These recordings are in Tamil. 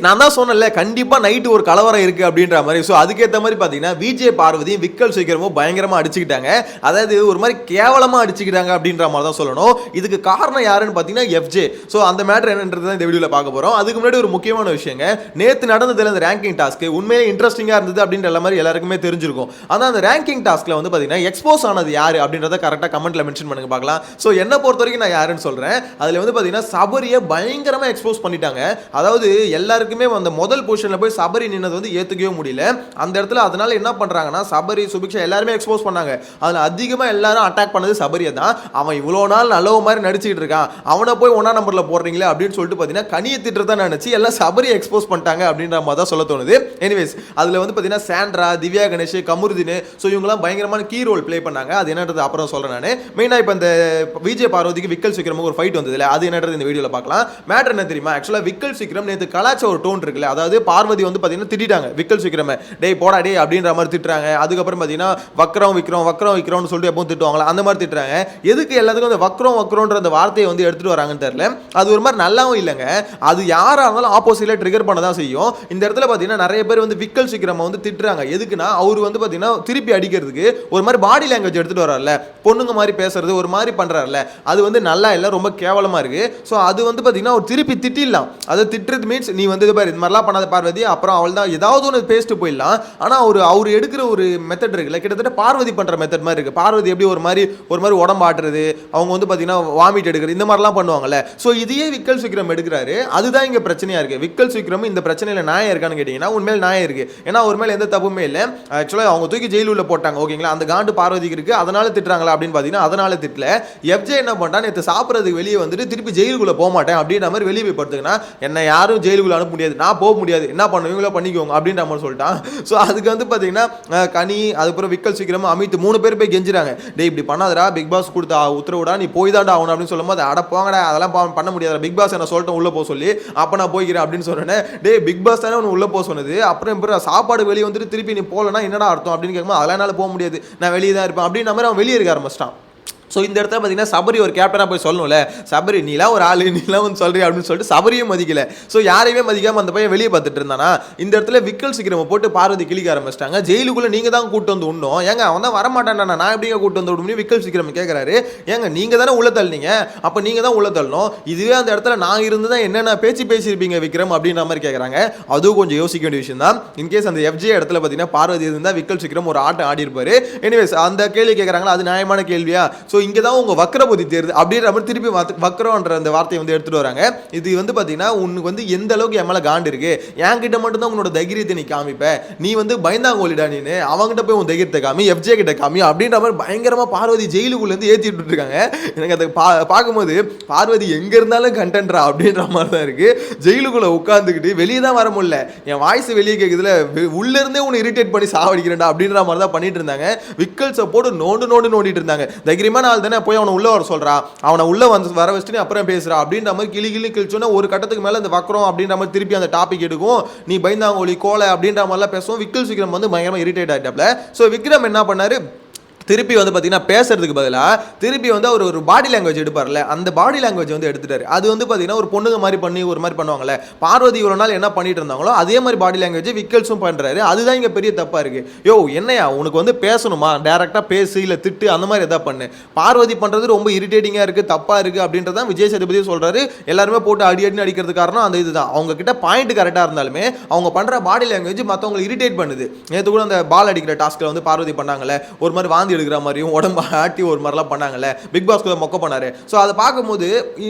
நான் தான் சொன்னேன்ல கண்டிப்பா நைட் ஒரு கலவரம் இருக்கு அப்படின்ற மாதிரி. ஸோ அதுக்கேற்ற மாதிரி பார்த்தீங்கன்னா விஜய் பார்வதி விக்கல் சீக்கிரமும் பயங்கரமா அடிச்சுக்கிட்டாங்க. அதாவது ஒரு மாதிரி கேவலமா அடிச்சுக்கிட்டாங்க அப்படின்ற மாதிரி தான் சொல்லணும். இதுக்கு காரணம் யாருன்னு பார்த்தீங்கன்னா எஃப்ஜே. ஸோ அந்த மேட்டர் என்னன்றது இந்த வீடியோவில் பார்க்க போறோம். அதுக்கு முன்னாடி ஒரு முக்கியமான விஷயங்க, நேற்று நடந்ததுல இந்த ரேங்கிங் டாஸ்க் உண்மையிலே இன்ட்ரெஸ்டிங்கா இருந்தது அப்படின்ற எல்லா மாதிரி எல்லாருக்குமே தெரிஞ்சிருக்கும். ஆனால் அந்த ரேங்கிங் டாஸ்க்ல வந்து பார்த்தீங்கன்னா எக்ஸ்போஸ் ஆனது யாரு அப்படின்றத கரெக்டாக கமெண்ட்ல மென்ஷன் பண்ணுங்க பார்க்கலாம். ஸோ என்ன பொறுத்த வரைக்கும் நான் யாருன்னு சொல்றேன். அதுல வந்து பார்த்தீங்கன்னா சபரியை பயங்கரமா எக்ஸ்போஸ் பண்ணிட்டாங்க. அதாவது எல்லாருக்குமே அந்த முதல் பொசிஷன்ல போய் சபரி நின்னது வந்து ஏத்துக்கவே முடியல. அந்த இடத்துல அதனால என்ன பண்றாங்கன்னா சபரி சுபிக்ஷா எல்லாருமே எக்ஸ்போஸ் பண்ணாங்க. அதுல அதிகமா எல்லாரும் அட்டாக் பண்ணது சபரியை தான். அவன் இவ்வளவு நாள் நல்லவ மாதிரி நடிச்சுக்கிட்டு இருக்கான், அவனை போய் 1ஆம் நம்பர்ல போடுறீங்களே அப்படின்னு சொல்லிட்டு பார்த்தீங்கன்னா கனியை திட்டுறதா நினைச்சு எல்லாம் சபரியை எக்ஸ்போஸ் பண்ணிட்டாங்க அப்படின்ற மாதிரி தான் சொல்ல தோணுது. எனிவேஸ் அதுல வந்து பார்த்தீங்கன்னா சாண்ட்ரா, திவ்யா கணேஷ், கமருதீன், ஸோ இவங்கலாம் பயங்கரமான கீ ரோல் ப்ளே பண்ணாங்க. அது என்னன்றது அப்புறம் சொல்றேன் நான். மெயினா இப்போ இந்த விஜய் பார்வதிக்கு விக்கல் சீக்கிரமும் ஒரு ஃபைட் வந்ததுல அது என்னன்றது இந்த வீடியோல பார்க்கலாம். மேட்டர் என்ன தெரியுமா, ஆக்சுவலா விக்கல் சீக்கிரம் நேற்று கலாச்ச ஒரு டோன் இருக்குல்ல, அதாவது பார்வதி வந்து பார்த்தீங்கன்னா திட்டாங்க விக்கல் சீக்கிரம், டேய் போடா டே அப்படின்ற மாதிரி திட்டுறாங்க. அதுக்கப்புறம் பார்த்தீங்கன்னா வக்ரம் விக்ரம் வக்ரம் விக்ரம்னு சொல்லிட்டு எப்பவும் திட்டுவாங்களா அந்த மாதிரி திட்டுறாங்க. எதுக்கு எல்லாத்துக்கும் அந்த வக்ரம் வக்ரோன்ற அந்த வார்த்தையை வந்து எடுத்துட்டு வராங்கன்னு தெரியல. அது ஒரு மாதிரி நல்லாவும் இல்லைங்க. அது யாரா இருந்தாலும் ஆப்போசிட்ல ட்ரிகர் பண்ண தான் செய்யும். இந்த இடத்துல பார்த்தீங்கன்னா நிறைய பேர் வந்து விக்கல் சீக்கிரம் வந்து திட்டுறாங்க. எதுக்குன்னா அவர் வந்து பார்த்தீங்கன்னா திருப்பி அடிக்கிறதுக்கு ஒரு மாதிரி பாடி லாங்குவேஜ் எடுத்துட்டு வரார்ல, பொண்ணுங்க மாதிரி பேசுறது ஒரு மாதிரி பண்றாருல, அது வந்து நல்லா இல்லை, ரொம்ப கேவலமா இருக்கு. ஸோ அது வந்து பார்த்தீங்கன்னா ஒரு திருப்பி திட்டிடலாம். அது திட்டுறது மீன்ஸ் நீ வந்து இது மாதிரிலாம் பண்ணாத பார்வதி, அப்புறம் அவள் தான் ஏதாவது ஒன்று பேசிட்டு போயிடலாம். ஆனால் அவர் எடுக்கிற ஒரு மெத்தட் இருக்குல்ல, கிட்டத்தட்ட பார்வதி பண்ற மெத்தட் மாதிரி இருக்கு. பார்வதி எப்படி ஒரு மாதிரி உடம்பு ஆட்டுறது, அவங்க வந்து பார்த்தீங்கன்னா வாமிட் எடுக்கிறது, இந்த மாதிரிலாம் பண்ணுவாங்கல்ல. ஸோ இதையே விக்கல் சீக்கிரம் எடுக்கிறாரு. அதுதான் இங்கே பிரச்சனையா இருக்கு. விக்கல் சீக்கிரம் இந்த பிரச்சனையில் நியாயம் இருக்கான்னு கேட்டீங்கன்னா உண்மையில் நியாயம் இருக்கு. ஏன்னா ஒரு மேலே எந்த தப்புமே இல்லை. ஆக்சுவலாக அவங்க தூக்கி ஜெயில் உள்ள போட்டாங்க, ஓகேங்களா, அந்த காண்டு பார்வதிக்கு இருக்கு, அதனால திட்டுறாங்களா அப்படின்னு பார்த்தீங்கன்னா அதனால திட்டல. எஃப்ஜே என்ன பண்ணிட்டான், நேற்று சாப்பிட்றதுக்கு வெளியே வந்துட்டு திருப்பி ஜெயிலுக்குள்ள போக மாட்டேன் அப்படின்ற மாதிரி வெளியே போய் படுத்துக்கினா என்ன யாரும் ஜெயிலுக்குள்ள அனுப்ப முடியாது, நான் போக முடியாது, என்ன பண்ணுவீங்களோ பண்ணிக்கோங்க அப்படின்ற மாதிரி சொல்லிட்டான். ஸோ அதுக்கு வந்து பார்த்தீங்கன்னா கனி, அதுக்கப்புறம் விக்கல் சீக்கிரமா அமித் 3 பேர் போய் கெஞ்சுறாங்க, டே இப்படி பண்ணாதடா, பிக் பாஸ் கொடுத்த உத்தரவுடா, நீ போய் தாண்டா ஆகணும் அப்படின்னு சொல்லும் போது அட போங்கடா அதெல்லாம் பண்ண முடியாது, பிக் பாஸ் என்ன சொல்லிட்டு உள்ள போக சொல்லி அப்போ நான் போய்க்கிறேன் அப்படின்னு சொன்னேன். டே பிக் பாஸ் தானே உன்னை உள்ள போக சொன்னது, அப்புறம் இப்போ சாப்பாடு வெளியே வந்துட்டு திருப்பி நீ போகலன்னா என்னடா அர்த்தம் அப்படின்னு கேட்கும்போது அதெல்லாம் என்னால் போக முடியாது, நான் வெளியே தான் இருப்பேன் அப்படின்ற மாதிரி அவன் வெளியே இருக்க ஆரம்பிச்சிட்டான். ஸோ இந்த இடத்துல பார்த்தீங்கன்னா சபரி ஒரு கேப்டனாக போய் சொல்லணும்ல, சபரி நீலாம் ஒரு ஆள், நீலாம் வந்து சொல்கிறீ அப்படின்னு சொல்லிட்டு சபரியும் மதிக்கல. ஸோ யாரையுமே மதிக்காமல் அந்த பையன் வெளியே பார்த்துட்டு இருந்தானா. இந்த இடத்துல விக்கல் சீக்கிரம் போட்டு பார்வதி கிளிக்க ஆரம்பிச்சிட்டாங்க. ஜெயிலுக்குள்ளே நீங்கள் தான் கூட்டு வந்து உண்ணும், ஏங்க அவன் தான் வரமாட்டான்டா, நான் எப்படிங்க கூட்டு வந்து விட முடியும், விக்கல் சீக்கிரம் கேட்குறாரு. ஏங்க நீங்கள் தானே உள்ள தள்ளினீங்க, அப்போ நீங்கள் தான் உள்ள தள்ளணும், இதுவே அந்த இடத்துல நான் இருந்து தான் என்னென்ன பேச்சு பேசியிருப்பீங்க விக்ரம் அப்படின்ற மாதிரி கேட்குறாங்க. அதுவும் கொஞ்சம் யோசிக்க வேண்டிய விஷயம் தான். இன்கேஸ் அந்த எஃப்ஜே இடத்துல பார்த்தீங்கன்னா பார்வதி இருந்தால் விக்கல் சீக்கிரம் ஒரு ஆட்டம் ஆடி இருப்பாரு. எனிவேஸ் அந்த கேள்வி கேட்குறாங்களா, அது நியாயமான கேள்வியா. ஸோ இங்கே தான் உங்கள் வக்ர புத்தி தேர்து அப்படின்ற மாதிரி திருப்பி வக்ரம்ன்ற அந்த வார்த்தையை வந்து எடுத்துட்டு வராங்க. இது வந்து பார்த்தீங்கன்னா உனக்கு வந்து எந்த அளவுக்கு என் மேலே காண்டு இருக்கு, என்கிட்ட மட்டும் தான் உன்னோட தைரியத்தை நீ காமிப்ப, நீ வந்து பயந்தாங்கோலிடா, நீனு அவங்ககிட்ட போய் உன் தைரியத்தை காமி, எஃப்ஜே கிட்ட காமி அப்படின்ற மாதிரி பயங்கரமாக பார்வதி ஜெயிலுக்குள்ளேருந்து ஏற்றிட்டு இருக்காங்க. எனக்கு அதை பார்க்கும்போது பார்வதி எங்கே இருந்தாலும் கண்டென்ட்ரா அப்படின்ற மாதிரி தான் இருக்கு. ஜெயிலுக்குள்ளே உட்காந்துக்கிட்டு வெளியே தான் வர முடியல, என் வாய்ஸ் வெளியே கேட்குதுல, உள்ளேருந்தே உன்னை இரிட்டேட் பண்ணி சாவடிக்கிறேன்டா அப்படின்ற மாதிரி தான் பண்ணிட்டு இருந்தாங்க. விக்கல் சப்போர்ட் நோண்டிட்டு இருந்தாங்க. தைரியமான ஆள் தானே, போய் அவனை உள்ள வர சொல்றா, அவனை உள்ள வந்து வர வச்சுட்டு அப்புறம் பேசுறா அப்படின்ற மாதிரி கிளி கிழிச்சோன்னா ஒரு கட்டத்துக்கு மேல இந்த வக்ரம் அப்படின்ற மாதிரி திருப்பி அந்த டாபிக் எடுக்கும், நீ பயந்தாங்கோலி கோலை அப்படின்ற மாதிரிலாம் பேசுவோம். விக்கல் சீக்கிரம் வந்து பயங்கரமா இரிட்டேட் ஆகிட்டாப்ல. ஸோ விக்ரம் என்ன பண்ணாரு, திருப்பி வந்து பார்த்தீங்கன்னா பேசுறதுக்கு பதிலாக திருப்பி வந்து அவர் ஒரு பாடி லாங்குவேஜ் எடுப்பார்ல, அந்த பாடி லாங்குவேஜ் வந்து எடுத்துட்டாரு. அது வந்து பார்த்தீங்கன்னா ஒரு பொண்ணுங்க மாதிரி பண்ணி ஒரு மாதிரி பண்ணுவாங்கல்ல, பார்வதி இவ்வளோ நாள் என்ன பண்ணிட்டு இருந்தாங்களோ அதே மாதிரி பாடி லாங்குவேஜ் விக்கல்ஸும் பண்ணுறாரு. அதுதான் இங்கே பெரிய தப்பாக இருக்குது. யோ என்னையா உனக்கு வந்து பேசணுமா, டேரெக்டாக பேசு, இல்லை திட்டு, அந்த மாதிரி எதாவது பண்ணு. பார்வதி பண்ணுறது ரொம்ப இரிட்டேட்டிங்காக இருக்குது, தப்பாக இருக்குது அப்படின்றதான் விஜய் சேதுபதி சொல்கிறாரு. எல்லாருமே போட்டு அடின்னு அடிக்கிறது காரணம் அந்த இதுதான். அவங்க கிட்ட பாயிண்ட் கரெக்டாக இருந்தாலுமே அவங்க பண்ணுற பாடி லாங்குவேஜ் மற்றவங்களை இரிட்டேட் பண்ணுது. நேற்று கூட அந்த பால் அடிக்கிற டாஸ்கில் வந்து பார்வதி பண்ணாங்கல்ல, ஒரு மாதிரி வாந்தி எடுக்கிற மாதிரியும் உடம்பு ஆட்டி ஒரு மாதிரிலாம் பண்ணாங்கல்ல, பிக் பாஸ் கூட மொக்க பண்ணாரு. ஸோ அதை பார்க்கும்போது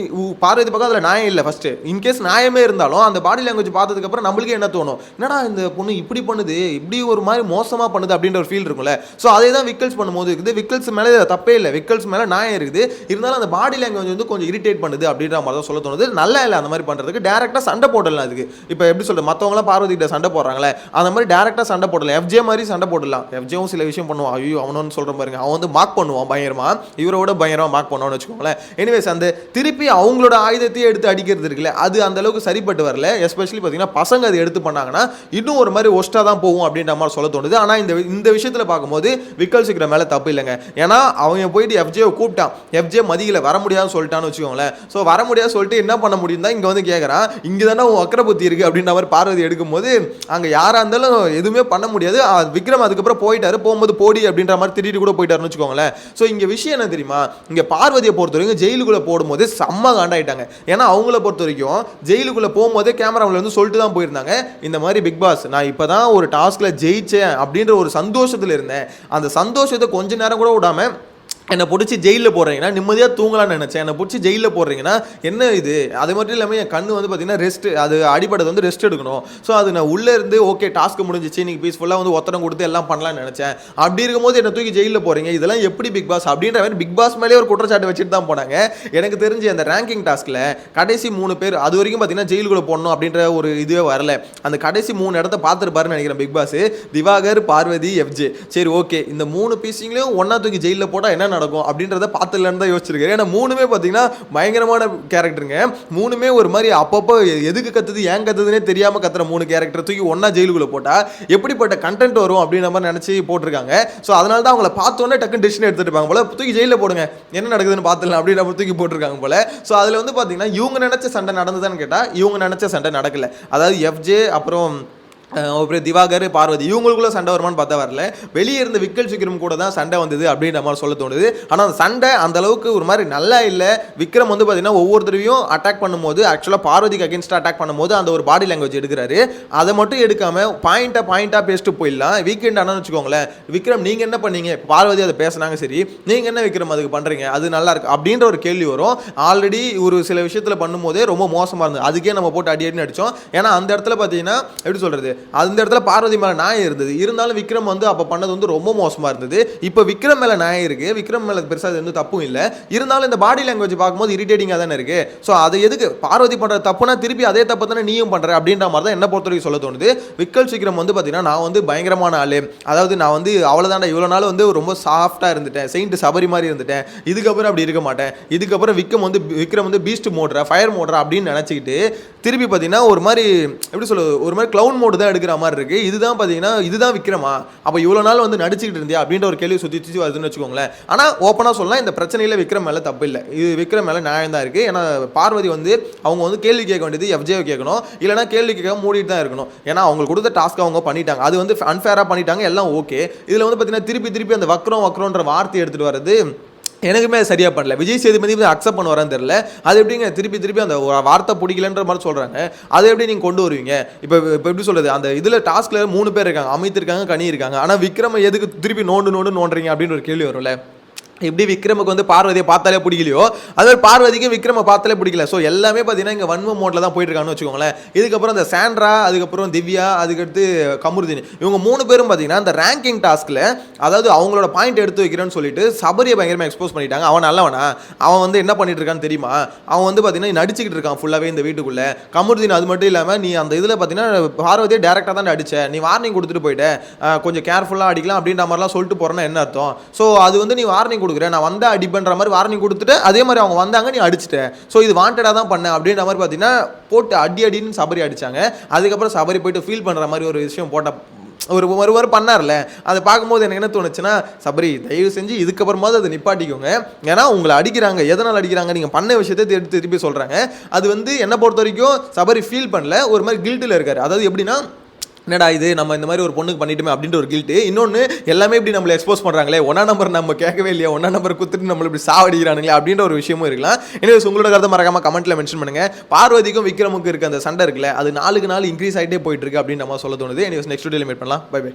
பார்வதி பக்கம் அதில் நியாயம் இல்லை. ஃபர்ஸ்ட் இன்கேஸ் நியாயமே இருந்தாலும் அந்த பாடி லாங்குவேஜ் பார்த்ததுக்கு அப்புறம் நம்மளுக்கு என்ன தோணும், என்னடா இந்த பொண்ணு இப்படி பண்ணுது, இப்படி ஒரு மாதிரி மோசமாக பண்ணுது அப்படின்ற ஒரு ஃபீல் இருக்கும்ல. ஸோ அதே தான் விக்கல்ஸ் பண்ணும்போது இருக்குது. விக்கல்ஸ் மேலே தப்பே இல்லை, விக்கல்ஸ் மேலே நியாயம் இருக்குது. இருந்தாலும் அந்த பாடி லாங்குவேஜ் வந்து கொஞ்சம் இரிட்டேட் பண்ணுது அப்படின்ற மாதிரி தான் சொல்ல தோணுது. நல்லா இல்லை அந்த மாதிரி பண்ணுறதுக்கு. டேரெக்டாக சண்டை போடலாம். அதுக்கு இப்போ எப்படி சொல்கிறது, மற்றவங்களாம் பார்வதி கிட்ட சண்டை போடுறாங்களே, அந்த மாதிரி டேரெக்டாக சண்டை போடலாம். எஃப்ஜே மாதிரி சண்டை போடலாம். எஃப்ஜேவும் சில விஷயம் பண்ணுவான், ஐயோ அவனு சொல்கிற சொல்கிறேன் பாருங்க, அவன் வந்து மார்க் பண்ணுவான் பயங்கரமா, இவரோட பயங்கரமா மார்க் பண்ணுவான்னு வச்சுக்கோங்களேன். எனிவேஸ் அந்த திருப்பி அவங்களோட ஆயுதத்தையே எடுத்து அடிக்கிறது இருக்குல்ல, அது அந்த அளவுக்கு சரிப்பட்டு வரல. எஸ்பெஷலி பார்த்தீங்கன்னா பசங்க அதை எடுத்து பண்ணாங்கன்னா இன்னும் ஒரு மாதிரி ஒஸ்டா தான் போகும் அப்படின்ற மாதிரி சொல்ல தோணுது. ஆனால் இந்த விஷயத்தில் பார்க்கும்போது விக்கல் சீக்கிரம் மேலே தப்பு இல்லைங்க. ஏன்னா அவங்க போயிட்டு எஃப்ஜே கூப்பிட்டான், எஃப்ஜே மதியில வர முடியாதுன்னு சொல்லிட்டான்னு வச்சுக்கோங்களேன். ஸோ வர முடியாது சொல்லிட்டு என்ன பண்ண முடியும் தான் இங்கே வந்து கேட்குறான். இங்கே தானே உன் அக்கறை புத்தி இருக்குது அப்படின்ற மாதிரி பார்வதி எடுக்கும்போது அங்கே யாராக இருந்தாலும் எதுவுமே பண்ண முடியாது. விக்ரம் அதுக்கப்புறம் போயிட்டாரு, போகும்போது போடி அப்படின்ற மாதிரி திட்டிட்டு கூட போயிட்டாருன்னு வச்சுக்கோங்களேன். ஸோ இங்கே விஷயம் என்ன தெரியுமா, இங்கே பார்வதியை பொறுத்த வரைக்கும் ஜெயிலுக்குள்ளே போடும்போது செம்ம காண்டாயிட்டாங்க. ஏன்னா அவங்கள பொறுத்த வரைக்கும் ஜெயிலுக்குள்ளே போகும்போதே கேமராவில் வந்து சொல்லிட்டு தான் போயிருந்தாங்க, இந்த மாதிரி பிக் பாஸ் நான் இப்போ தான் ஒரு டாஸ்கில் ஜெயிச்சேன் அப்படின்ற ஒரு சந்தோஷத்தில் இருந்தேன். அந்த சந்தோஷத்தை கொஞ்ச நேரம் கூட விடாமல் என்னை பிடிச்சி ஜெயிலில் போடுறீங்கன்னா நிம்மதியாக தூங்கலான்னு நினச்சேன், என்னை பிடிச்சி ஜெயிலில் போடுறீங்கன்னா என்ன இது. அது மட்டும் இல்லாமல் என் கண்ணு வந்து பார்த்தீங்கன்னா ரெஸ்ட், அது அடிப்படை வந்து ரெஸ்ட் எடுக்கணும். ஸோ அது நான் உள்ளே இருந்து ஓகே டாஸ்க் முடிஞ்சிச்சு, நீங்கள் பீஸ்ஃபுல்லாக வந்து ஒத்தரம் கொடுத்து எல்லாம் பண்ணலாம்னு நினச்சேன். அப்படி இருக்கும்போது என்னை தூக்கி ஜெயிலில் போகிறீங்க, இதெல்லாம் எப்படி பிக் பாஸ் அப்படின்ற மாதிரி பிக் பாஸ் மேலே ஒரு குற்றச்சாட்டு வச்சுட்டு தான் போனாங்க. எனக்கு தெரிஞ்சு அந்த ரேங்கிங் டாஸ்கில் கடைசி 3 பேர் அது வரைக்கும் பார்த்தீங்கன்னா ஜெயிலுக்குள்ளே போடணும் அப்படின்ற ஒரு இதுவே வரல. அந்த கடைசி 3 இடத்த பார்த்துருப்பாருன்னு நினைக்கிறேன் Bigg Boss, Divakar, Parvathi, FJ. சரி ஓகே, இந்த 3 பீஸிங்களையும் ஒன்றா தூக்கி ஜெயிலில் போட்டால் என்ன நடக்கும் அப்படின்றத பார்த்துலன்னு தான் யோசிச்சிருக்கேன். ஏன்னா 3மே பார்த்தீங்கன்னா பயங்கரமான கேரக்டருங்க. 3மே ஒரு மாதிரி அப்பப்போ எதுக்கு கத்துது ஏன் கத்துதுன்னே தெரியாமல் கத்துற 3 கேரக்டர் தூக்கி ஒன்றா ஜெயிலுக்குள்ளே போட்டால் எப்படிப்பட்ட கண்டென்ட் வரும் அப்படின்ற மாதிரி நினச்சி போட்டிருக்காங்க. ஸோ அதனால தான் அவங்கள பார்த்தோன்னே டக்குன்னு டிசிஷன் எடுத்துட்டு இருப்பாங்க போல, தூக்கி ஜெயிலில் போடுங்க என்ன நடக்குதுன்னு பார்த்துலாம் அப்படின்ற தூக்கி போட்டிருக்காங்க போல. ஸோ அதில் வந்து பார்த்தீங்கன்னா இவங்க நினச்ச சண்டை நடந்ததான்னு கேட்டால் இவங்க நினச்ச சண்டை நடக்கல. அதாவது எஃப்ஜே அப்புறம் திவாகர், பார்வதி இவங்களுக்குள்ள சண்டை வருமானு பார்த்தா வரல. வெளியே இருந்த விக்கல் விக்ரம் கூட தான் சண்டை வந்தது அப்படின்ற மாதிரி சொல்ல தோணுது. ஆனால் அந்த சண்டை அந்த அளவுக்கு ஒரு மாதிரி நல்லா இல்லை. விக்ரம் வந்து பார்த்தீங்கன்னா ஒவ்வொருத்தரையும் அட்டாக் பண்ணும்போது ஆக்சுவலாக பார்வதிக்கு அகேன்ஸ்டாக அட்டாக் பண்ணும்போது அந்த ஒரு பாடி லாங்குவேஜ் எடுக்கிறாரு. அதை மட்டும் எடுக்காமல் பாயிண்டாக பேசிட்டு போயிடலாம். வீக்கெண்ட் ஆனால் வச்சுக்கோங்களேன், விக்ரம் நீங்கள் என்ன பண்ணீங்க, பார்வதி அதை பேசினாங்க சரி, நீங்கள் என்ன விக்ரம் அதுக்கு பண்ணுறீங்க, அது நல்லா இருக்கு அப்படின்ற ஒரு கேள்வி வரும். ஆல்ரெடி ஒரு சில விஷயத்தில் பண்ணும்போதே ரொம்ப மோசமாக இருந்தது, அதுக்கே நம்ம போட்டு அடின்னு அடித்தோம். ஏன்னா அந்த இடத்துல பார்த்தீங்கன்னா எப்படி சொல்கிறது, அந்த இடத்துல பார்வதி மேலே நியாயம் இருந்தது. இருந்தாலும் விக்ரம் வந்து அப்போ பண்ணது வந்து ரொம்ப மோசமாக இருந்தது. இப்போ விக்ரம் மேலே நியாயம் இருக்குது, விக்ரம் மேலே பெருசாக எந்த தப்பும் இல்லை. இருந்தாலும் இந்த பாடி லாங்குவேஜ் பார்க்கும்போது இரிட்டேட்டிங்காக தானே இருக்குது. ஸோ அது எதுக்கு பார்வதி பண்ணுற தப்புனா திருப்பி அதே தப்பு தானே நீயும் பண்ணுற அப்படின்ற மாதிரி தான் என்ன பொறுத்தவரைக்கும் சொல்ல தோணுது. விக்கல் விக்ரம் வந்து பார்த்தீங்கன்னா நான் வந்து பயங்கரமான ஆள், அதாவது நான் வந்து அவ்வளோதாண்டா இவ்வளோ நாள் வந்து ரொம்ப சாஃப்டாக இருந்துட்டேன், செயின்ட் சபரி மாதிரி இருந்துட்டேன், இதுக்கப்புறம் அப்படி இருக்க மாட்டேன், இதுக்கப்புறம் விக்ரம் வந்து பீஸ்ட் மோட்ரா ஃபயர் மோட்ரா அப்படின்னு நினச்சிக்கிட்டு திருப்பி பார்த்தீங்கன்னா ஒரு மாதிரி எப்படி சொல்லுவது, ஒரு மாதிரி க்ளவுன் மோடு தான் எடுக்கிற மாதிரி இருக்குது. இதுதான் பார்த்தீங்கன்னா இதுதான் விக்ரமா, அப்போ இவ்வளோ நாள் வந்து நடிச்சுக்கிட்டு இருந்தியா அப்படின்ற ஒரு கேள்வி சுற்றி வருதுன்னு வச்சுக்கோங்களேன். ஆனால் ஓப்பனாக சொல்லலாம் இந்த பிரச்சனையில் விக்ரம் மேலே தப்பு இல்லை, இது விக்ரம் மேலே நியாயம் தான் இருக்குது. ஏன்னா பார்வதி வந்து அவங்க வந்து கேள்வி கேட்க வேண்டியது எஃப்ஜேவை கேட்கணும், இல்லைனா கேள்வி கேட்க மூடிட்டு தான் இருக்கணும். ஏன்னா அவங்க கொடுத்த டாஸ்க் அவங்க பண்ணிட்டாங்க, அது வந்து அன்ஃபேராக பண்ணிட்டாங்க, எல்லாம் ஓகே. இதில் வந்து பார்த்தீங்கன்னா திருப்பி அந்த வக்ரோன்ற வார்த்தை எடுத்துகிட்டு வர்றது எனக்குமே சரியாக பண்ணல. விஜய் சேதுபதி அக்செப்ட் பண்ண வரான்னு தெரியல. அது எப்படிங்க திருப்பி அந்த வார்த்தை பிடிக்கலன்ற மாதிரி சொல்கிறாங்க, அதை எப்படி நீங்கள் கொண்டு வருவீங்க? இப்போ எப்படி சொல்கிறது, அந்த இதில் டாஸ்கில் 3 பேர் இருக்காங்க, அமித் இருக்காங்க, கனி இருக்காங்க. ஆனால் விக்ரம் எதுக்கு திருப்பி நோண்டுறீங்க அப்படின்னு ஒரு கேள்வி வரும்ல. எப்படி விக்ரமுக்கு வந்து பார்வதியை பார்த்தாலே பிடிக்கலையோ அது மாதிரி பார்வதிக்கு விக்ரமை பார்த்தாலே பிடிக்கல. ஸோ எல்லாமே பார்த்தீங்கன்னா இங்கே வன்ம மோட்டில் தான் போயிட்டு இருக்காங்கன்னு வச்சுக்கோங்களேன். இதுக்கப்புறம் இந்த சாண்ட்ரா, அதுக்கப்புறம் திவ்யா, அதுக்கடுத்து கமருதீன், இவங்க 3 பேரும் பார்த்தீங்கன்னா இந்த ரேங்கிங் டாஸ்கில் அதாவது அவங்களோட பாயிண்ட் எடுத்து வைக்கிறேன்னு சொல்லிட்டு சபரியை பயங்கரமாக எக்ஸ்போஸ் பண்ணிட்டாங்க. அவன் நல்லவனா, அவன் வந்து என்ன பண்ணிட்டு இருக்கான்னு தெரியுமா, அவன் வந்து பார்த்தீங்கன்னா நடிச்சுக்கிட்டு இருக்கான் ஃபுல்லாகவே இந்த வீட்டுக்குள்ளே. கமருதீன் அது மட்டும் இல்லாமல் நீ அந்த இதில் பார்த்தீங்கன்னா பார்வதியை டேரெக்டாக தான் அடிச்ச, நீ வார்னிங் கொடுத்துட்டு போயிட்ட, கொஞ்சம் கேர்ஃபுல்லாக அடிக்கலாம் அப்படின்ற மாதிரிலாம் சொல்லிட்டு போகிறேன்னா என்ன அர்த்தம்? ஸோ அது வந்து நீ வார்னிங் கொடுக்குறேன், நான் வந்தா அடி பண்ற மாதிரி வார்னிங் கொடுத்துட்டு அதே மாதிரி அவங்க வந்தாங்க நீ அடிச்சிட்ட, ஸோ இது வாண்டடா தான் பண்ண அப்படின்ற மாதிரி பார்த்தீங்கன்னா போட்டு அடின்னு சபரி அடிச்சாங்க. அதுக்கப்புறம் சபரி போயிட்டு ஃபீல் பண்ற மாதிரி ஒரு விஷயம் போட்ட ஒரு பண்ணார்ல, அதை பார்க்கும்போது எனக்கு என்ன தோணுச்சுன்னா, சபரி தயவு செஞ்சு இதுக்கப்புறமாவது அதை நிப்பாட்டிக்கோங்க. ஏன்னா உங்களை அடிக்கிறாங்க, எதனால் அடிக்கிறாங்க, நீங்கள் பண்ண விஷயத்தை திருப்பி சொல்கிறாங்க. அது வந்து என்னை பொறுத்த வரைக்கும் சபரி ஃபீல் பண்ணல, ஒரு மாதிரி கில்ட்டில் இருக்காரு. அதாவது எப்படின்னா, என்னடா இது நம்ம இந்த மாதிரி ஒரு பொண்ணுக்கு பண்ணிட்டுமே அப்படின்ற ஒரு கில்ட்டு. இன்னொன்று எல்லாமே இப்படி நம்மளை எக்ஸ்போஸ் பண்ணுறாங்களே, 1ஆம் நம்பர் நம்ம கேட்கவே இல்லையா, 1ஆம் நம்பர் குத்துட்டு நம்மளை இப்படி சாவடிக்கிறானுங்களே அப்படின்ற ஒரு விஷயமும் இருக்கலாம். எனவே உங்களோட கருத்தை மறக்காமல் கமெண்ட்டில் மென்ஷன் பண்ணுங்கள். பார்வதிக்கும் விக்ரமுக்கும் இருக்க அந்த சண்டை இருக்குல்ல, அது நாளுக்கு நாள் இன்க்ரீஸ் ஆகிட்டே போயிட்டு இருக்கு அப்படின்னு நம்ம சொல்ல தோணுது. எனவே நெக்ஸ்ட் வீடியோவில் மீட் பண்ணலாம். Bye by.